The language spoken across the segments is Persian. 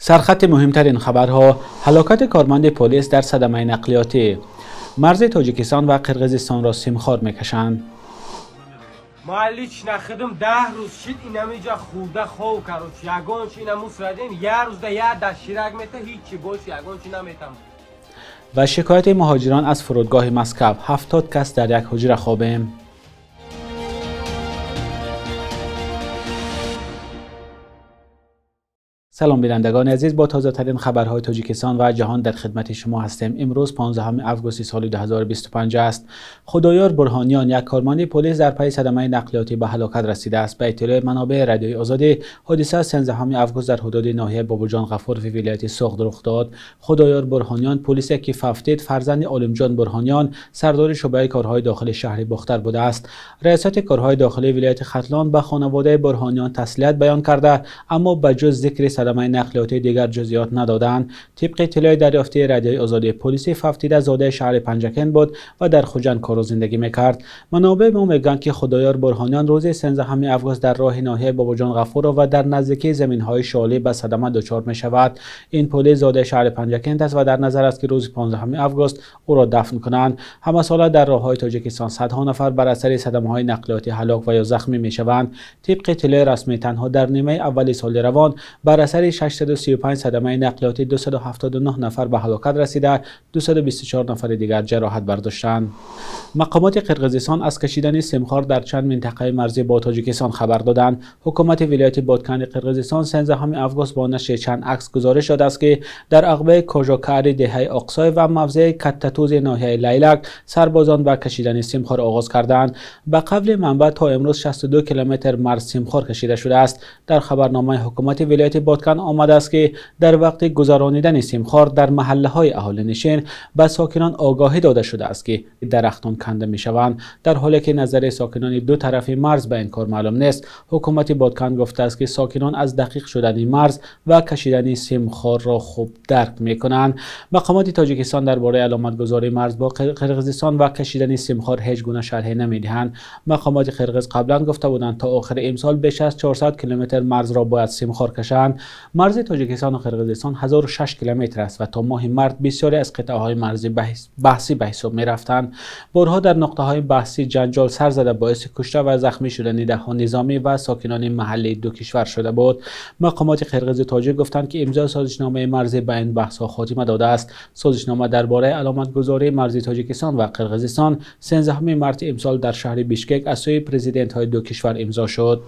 سرخط مهمترین خبرها: هلاکت کارمند پلیس در صدمه نقلیاتی. مرز تاجیکستان و قرقیزستان را سیمخوار میکشند. مالیچ نخدم 10 روز شد اینمیجا خوده خو کروچ یگان چی نموس ردیم یه روز ده یه دشیرک میته هیچی باش یگان چی نمیتم. و شکایت مهاجران از فرودگاه مسکو: 70 کس در یک حجره خوابیم. سلام بینندگان عزیز، با تازه ترین خبرهای تاجیکستان و جهان در خدمت شما هستیم. امروز 15 آگوست سال 2025 است. خدایار برهانیان، یک کارمند پلیس در پی صدمه نقلیاتی به هلاکت رسیده است. به اطلاع منابع رادیوی آزادی، حادثه 13 آگوست در حدود ناحیه بابوجان غفور و ولایت سوخت رخ داد. خدایار برهانیان، پلیسی که ففتید فرزند عالمجان برهانیان، سردار شعبه کارهای داخلی شهر بختر بوده است. ریاست کارهای داخلی ولایت ختلان به خانواده برهانیان تسلیت بیان کرده، اما به جز ذکر صدمه نقلیاتی دیگر جزئیات ندادند. طبق اطلاع دریافتی رادیوی آزادی، پلیس ففتیده زاده شهر پنجکن بود و در خوجند کار و زندگی میکرد. منابع ما میگویند که خدایار برهانیان روز 13 آگوست در راه ناحیه بابوجان غفور و در نزدیکی زمین‌های شالی به صدمه دچار میشود. این پلیس زاده شهر پنجکن است و در نظر است که روز 15 آگوست او را دفن کنند. همه ساله در راه‌های تاجیکستان صدها نفر بر اثر صدمه‌های نقلیاتی هلاک و یا زخمی میشوند. طبق اطلاع رسمی تنها در نیمه اول سال روان بر اثر 635 صدمه نقلیاتی 279 نفر به هلاکت رسیده، 224 نفر دیگر جراحت برداشتند. مقامات قرقیزستان از کشیدن سیمخوار در چند منطقه مرزی با تاجیکستان خبر دادند. حکومت ولایت بادکن قرقیزستان 13 آگوست با نشر چند عکس گزارش داده است که در عقبه کوژاکاری دهه اقصای و موضع کتتوز ناحیه لیلک سربازان به کشیدن سیمخوار آغاز کردند. به قول منبع تا امروز 62 کیلومتر مرز سیمخوار کشیده شده است. در خبرنامه حکومت ولایت بادکن آمده است که در وقت گذرانیدن سیمخوار در محله های اهالی نشین به ساکنان آگاهی داده شده است که درختان کنده می شوند، در حالی که نظر ساکنان دو طرف مرز به این کار معلوم نیست. حکومت بادکن گفته است که ساکنان از دقیق شدن مرز و کشیدن سیمخوار را خوب درک می کنند. مقامات تاجیکستان درباره علامت گذاری مرز با قرقیزستان و کشیدن سیمخوار هیچ گونه شرحی نمی دهند. مقامات قرقیز قبلا گفته بودند تا آخر امسال بیش از 400 کیلومتر مرز را باید سیمخوار کشند. مرز تاجیکستان و قرقیزستان 1006 کیلومتر است و تا ماه مارس بسیاری از قطعه‌های مرزی بحثی به حساب می‌رفتند. بارها در نقطه‌های بحثی جنجال سر زده باعث کشته و زخمی شدن ده‌ها نظامی و ساکنان محلی دو کشور شده بود. مقامات قرقیز و تاجیک گفتند که امضای سازشنامه مرزی به این بحث‌ها خاتمه داده است. سازشنامه درباره علامت‌گذاری مرزی تاجیکستان و قرقیزستان 13 مارس امسال در شهر بیشکک از سوی پرزیدنت‌های دو کشور امضا شد.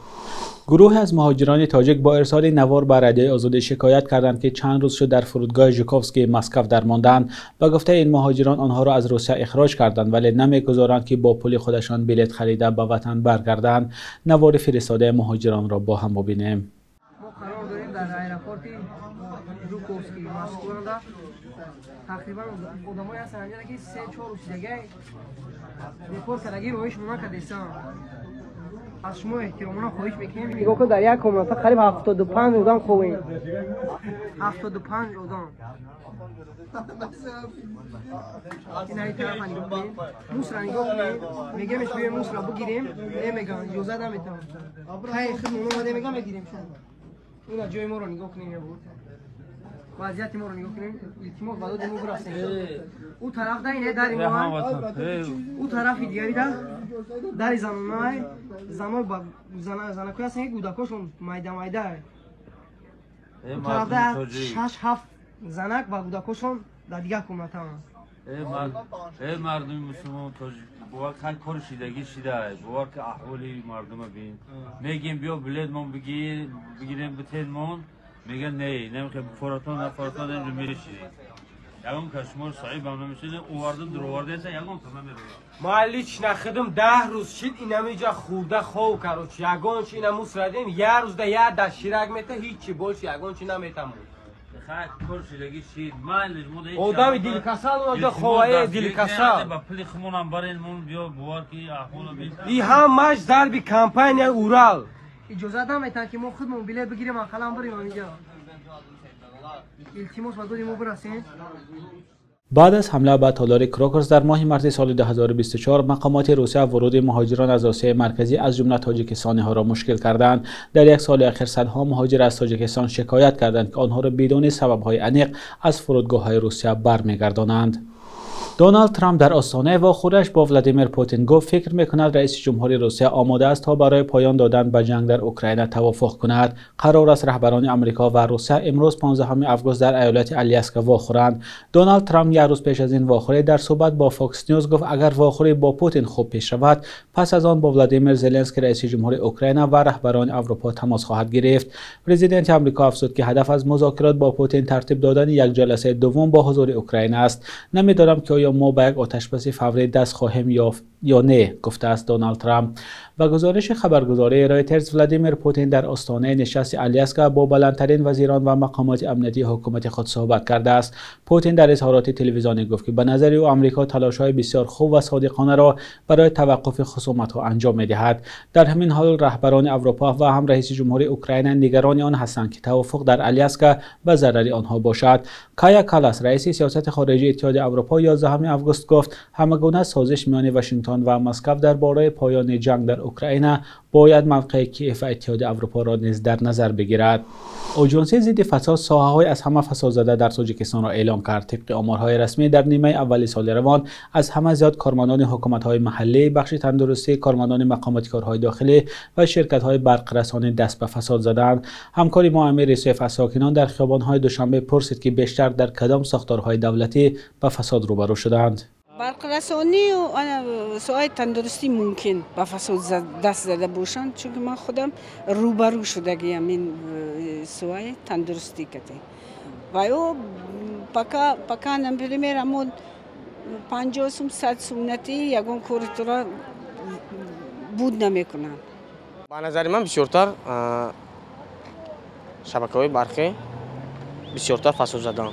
گروه از مهاجران تاجیک با ارسال نوار به رادیوی آزادی شکایت کردند که چند روز شد در فرودگاه ژوکوفسکی مسکو درماندند. با گفته این مهاجران آنها را از روسیه اخراج کردند، ولی نمیگذارند که با پول خودشان بلیط خریده به وطن برگردند. نوار فرستاده مهاجران را با هم ببینیم. ما قرار داریم در ایرپورت ژوکوفسکی مسکو تقریبا آدمایی هستن اینجا که 3-4 روز دیگه ریپورت کردگی رویش مونا کردیستان. از شما احترامانا خواهش میکنیم نگاه کن در یک کامنت قریب 75 آدم خوبیم. 75 آدم این هایی طرف نگاه کنیم موس را نگاه کنیم میگه میش بیایم موس را بگیریم نمیگن اجازه نمیتونم خیلی خیلی مونو مده میگم بگیریم شما اینا جای ما رو نگاه کنیم وضعیت ما رو نگاه کنیم التماس بعد دمو برسیم او طرف ده اینه در ما او طرف دیگری ده در زمان با زنکوی هستن که گودکاشون مایده او طرف ده 6-7 زنک و گودکاشون در دیگه حکومت هم ای مردم مسلمان تاجیک بوار خیلی کار شیدگی شیده بوار که احوالی مردم بین میگیم بیا بلد من بگیریم بتید من میگن نه نمیخواه فراتان این رو میرشیدیم یکم کشمار صحیب هم نمیشونه اووردن دروارده هستن یکم کمه میرونه مالیچ نخدم 10 روز شد اینمیجا خوده خو کروچ یگان چی نموس ردیم یه روز ده یه دشیرک میته هیچی باش یگان چی نمیتم. خیلی کار شیدگی شید مالش موده آدم دیل کسال اونجا خواه دیل کسال با پلی خمونم برین مون بیا بوار که احوالا بین ای هم مش ضربی کمپین اورال اجازه نمیتن که ما خودمون بلیط بگیریم اقلا بریم اینجا التماس بعد ما برسیم. بعد از حمله به تالار کراکرز در ماه مارس سال 2024 مقامات روسیه ورود مهاجران از آسیای مرکزی از جمله تاجیکستانی ها را مشکل کردند. در یک سال اخیر صدها مهاجر از تاجیکستان شکایت کردند که آنها را بدون سبب‌های انیق از فرودگاه‌های روسیه برمیگردانند. دونالد ترامپ در آستانه واخورش با ولادیمیر پوتین گفت فکر میکند رئیس جمهوری روسیه آماده است تا برای پایان دادن به جنگ در اوکراین توافق کند. قرار است رهبران آمریکا و روسیه امروز 15 آگوست در ایالت آلیاسکا واخورند. دونالد ترامپ یک روز پیش از این واخوری در صحبت با فاکس نیوز گفت اگر واخوری با پوتین خوب پیش رود پس از آن با ولادیمیر زلنسکی رئیس جمهوری اوکراین و رهبران اروپا تماس خواهد گرفت. پرزیدنت آمریکا افزود که هدف از مذاکرات با پوتین ترتیب دادن یک جلسه دوم با حضور اوکراین است. نمیدانم که آیا ما به یک آتشبس فوری دست خواهیم یافت یا نه، گفته است دونالد ترامپ. و گزارش خبرگزاری رایترز ولادیمیر پوتین در آستانه نشست آلیاسکا با بلندترین وزیران و مقامات امنیتی حکومت خود صحبت کرده است. پوتین در اظهارات تلویزیونی گفت که به نظر او آمریکا تلاش‌های بسیار خوب و صادقانه را برای توقف خصومت‌ها انجام می‌دهد. در همین حال رهبران اروپا و هم رئیس جمهوری اوکراین نگران آن هستند که توافق در آلیاسکا به ضرر آنها باشد. کایا کالاس رئیس سیاست خارجی اتحاد اروپا 11 آگوست گفت همگونه سازش میان واشنگتن و مسکو درباره پایان جنگ در اوکراین باید موقع کیف و اتحاد اروپا را نیز در نظر بگیرد. آژانس ضد فساد ساحه‌های از همه فسادزده در تاجیکستان را اعلام کرد. طبق آمارهای رسمی در نیمه اولی سال روان از همه زیاد کارمندان حکومت‌های محلی، بخش تندرستی، کارمندان مقامات کارهای داخلی و شرکت‌های برق دست به فساد زدند. همکاری ما امیر یوسف از ساکنان در خیابان‌های دوشنبه پرسید که بیشتر در کدام ساختارهای دولتی به فساد روبرو شدند. برقرسانی و سوای تندرستی ممکن به فساد دست زده باشند، چون من خودم روبرو شدگیم این سوای تندرستی کتی و او پکا نمیرم امون 50 سوم 100 سومنتی یگون کورتورا بود نمیکنن. با نظر من بسیارتر شبکه‌های برقی بسیارتر فساد زدن.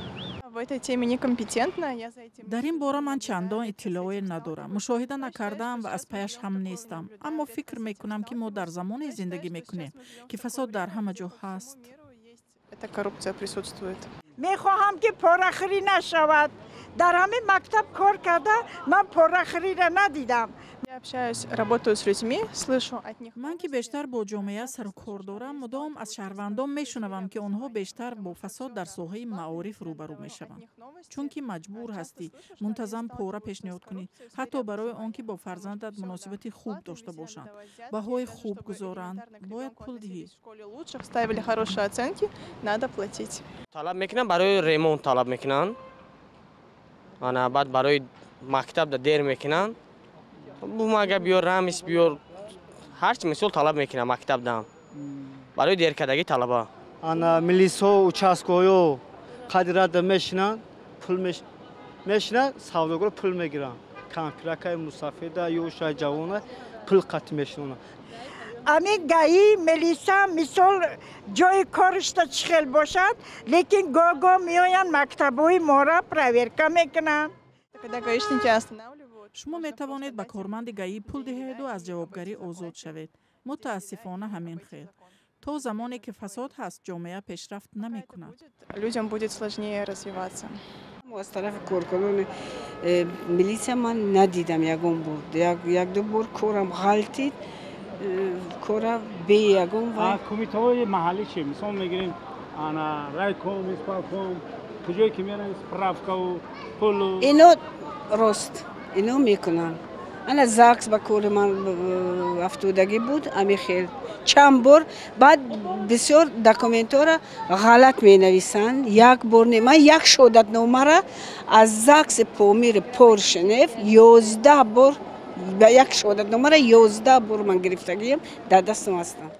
در این باره من چندان اطلاعی ندارم، مشاهده نکردم و از پیش هم نیستم، اما فکر میکنم که ما در زمانی زندگی میکنیم که فساد در همه جا هست. میخواهم که پرخری نشود. در همین مکتب کار کرده من پرخری را ندیدم. من که بیشتر با جامعه سر و کار دارم مدام از شهروندان میشنوم که آنها بیشتر با فساد در ساحه معارف روبرو میشوند، چون که مجبور هستی منتظم پوره پیشنهاد کنی، حتی برای آنکه با فرزندت مناسبت خوب داشته باشند، بهای خوب گذارند، باید پول دهی. طلب میکنن برای ریمونت طلب میکنن، بعد برای مکتب دیر میکنن، بومگه بیار رمیس بیار هرچی مثال طلب میکنه مکتب دام برای دیر کردگی طلبا انا ملیسا участковой قدرت میشنن پول میشنن سوداگر پول میگیرن کامپیوترای مسافر یا شای جوان پول قط میشنن امی گایی ملیسا مثال جای کارش تشکیل باشد لیکن گاگا میاین مکتبوی مورا پرویرکا میکنن. شما می توانید به کارمند گایی پول دهید و از جوابگری آزاد شوید. متاسفانه همین خیر. تا زمانی که فساد هست جامعه پیشرفت نمی کند. از طرف کارکنان ملیسا من ندیدم یگون بود. یک دو بار کارم غلطید. کارم به یگون و کمیته های محلی چی؟ مثلا میگیریم رایکوم، اسپاکوم، کجایی که میرن اسپرافکا و پولو. اینو راست. اینو میکنن. انا زاکس با کار من افتادگی بود. امی خیلی چند بار بعد بسیار دکومنت‌ها را غلط می نویسند. یک بار نه من یک شهادت نامه را از زاکس پامیر پورشنف 11 بار با یک شهادت نامه را 11 بار من گرفتگیم در دستم هستم.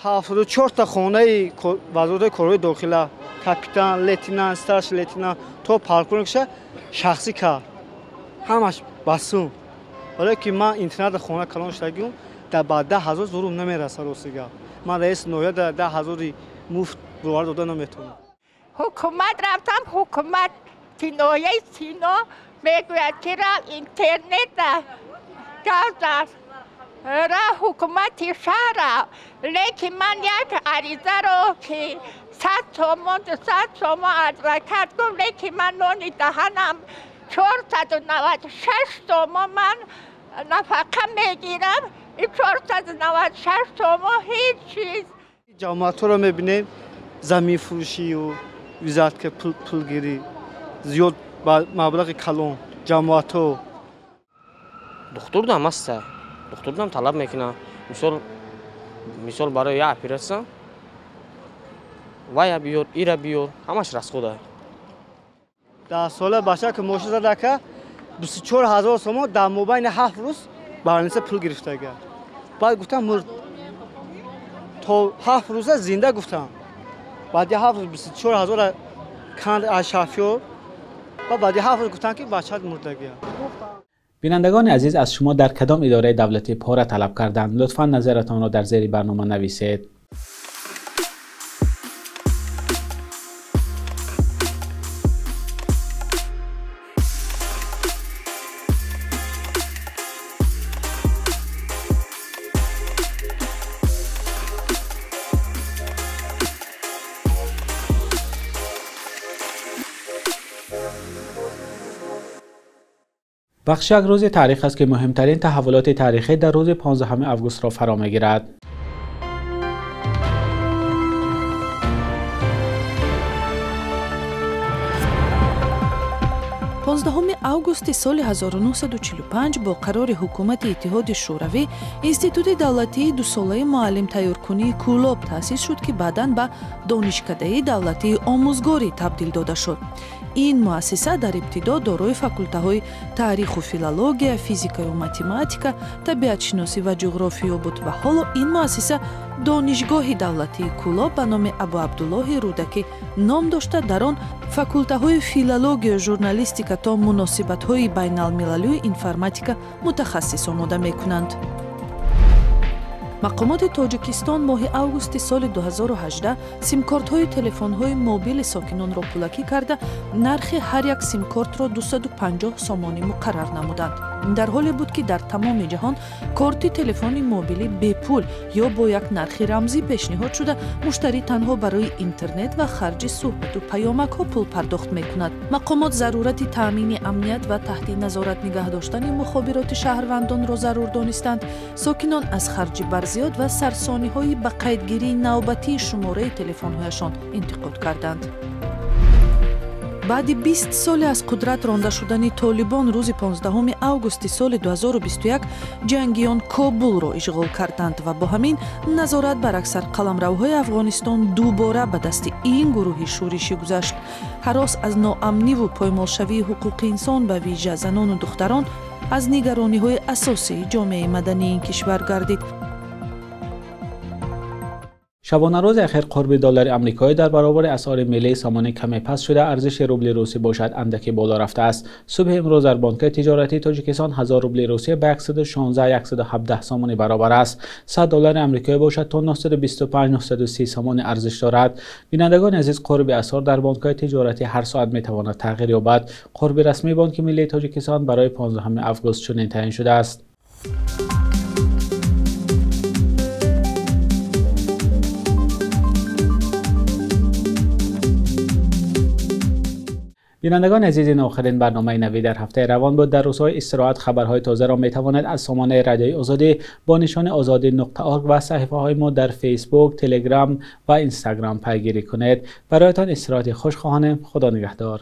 74 تا خانه وزارت کارهای داخلی کاپیتان، لتینان، استارش لتینان تو پارکونکش شخصی کار همش باسون. ولی که من اینترنت خونه کلان شدگیم در بعد 10,000 ضروم نمیرسه روسیگا. من رئیس نویا در 10,000 مفت دوباره داده نمیتونم. حکومت رفتم حکومت تینویه سینا میگوید که را اینترنت گاز را حکومت شهر لیکن من یک عریضه رو که 100 تومان از کرد گفت لیکن من نونی دهنم 496 تومان من نفقه میگیرم. این 496 تومان هیچ چیز. جماعت رو میبینیم زمین فروشی و وزارت که پولگیری زیاد مبلغ کلان جماعت ها. دکتر دام است. دکتر دام طلب میکنه. مثال برای یه اپراسیون وای بیار ایرا بیار همش راست خوده. در سال باشه که ماشین زده که 24000 تومان در مابین 7 روز برنامه پول گرفته گرد. بعد گفتم مرد تا 7 روز زنده گفتم. بعد 7 روز 24000 کاند اشافیو و بعد 7 روز گفتن که بچه مرده گرد. بینندگان عزیز، از شما در کدام اداره دولتی پاره طلب کردند؟ لطفاً نظرتان را در زیر برنامه نویسید. بخش یک روز تاریخ است که مهمترین تحولات تاریخی در روز 15 آگوست را فرا می‌گیرد. августи соли 1945 бо қарори ҳукумати иттиҳоди шӯравӣ институти давлатии дусолаи муаллимтайёркунии Кӯлоб таъсис шуд, ки баъдан ба донишкадаи давлатии омӯзгорӣ табдил дода шуд. ин муассиса дар ибтидо дорои факултаҳои таъриху филология, физикаю математика, табиатшиносӣ ва ҷуғрофиё буд ва ҳоло ин муассиса донишгоҳи давлатии Кӯлоб ба номи Абу Абдуллоҳи Рӯдакӣ ном дошта, дар он факултаҳои филология, журналистика то муносибатҳои байналмилалию информатика мутахассис омода мекунанд. мақомоти тоҷикистон моҳи августи соли 2018 симкортҳои телефонҳои мобили сокинонро пулакӣ карда, нархи ҳар як симкортро 250 сомонӣ муқаррар намуданд. дар ҳоле буд, ки дар тамоми ҷаҳон корти телефони мобилӣ бепул ё бо як нархи рамзӣ пешниҳод шуда, муштарӣ танҳо барои интернет ва харҷи суҳбату паёмакҳо пул пардохт мекунад. мақомот зарурати таъмини амният ва таҳти назорат нигаҳ доштани мухобироти шаҳрвандонро зарур донистанд. сокинон аз харҷи барзиёд ва сарсониҳои ба қайдгирии навбатии шумораи телефонҳояшон интиқод карданд. баъди 20 соли аз қудрат ронда шудани толибон рӯзи 15 августи соли 2021 ҷангиён Кобулро ишғол карданд ва бо ҳамин назорат бар аксар қаламравҳои Афғонистон дубора ба дасти ин гурӯҳи шӯришӣ гузашт. ҳарос аз ноамниву поймолшавии ҳуқуқи инсон ба вижа занону духтарон аз нигарониҳои асосии ҷомеаи мадании ин кишвар гардид. شبانه روز اخیر قرب دلار آمریکایی در برابر اسعار ملی سامانه کمی پست شده، ارزش روبل روسی باشد اندکی بالا رفته است. صبح امروز در بانک تجارتی تاجیکستان 1000 روبل روسی به 116-117 سامانه برابر است. 100 دلار آمریکایی باشد تا 925-930 سامانه ارزش دارد. بینندگان عزیز، قرب اسعار در بانک‌های تجارتی هر ساعت میتواند تغییر یابد. قرب رسمی بانک ملی تاجیکستان برای 15 آگوست چنین تعیین شده است. بینندگان عزیز، این آخرین برنامه نوی در هفته روان بود. در روزهای استراحت خبرهای تازه را می توانید از سامانه رادیوی آزادی با نشان azadi.org و صفحه های ما در فیسبوک، تلگرام و اینستاگرام پیگیری کنید. برایتان استراحت خوشخواهانه. خدا نگهدار.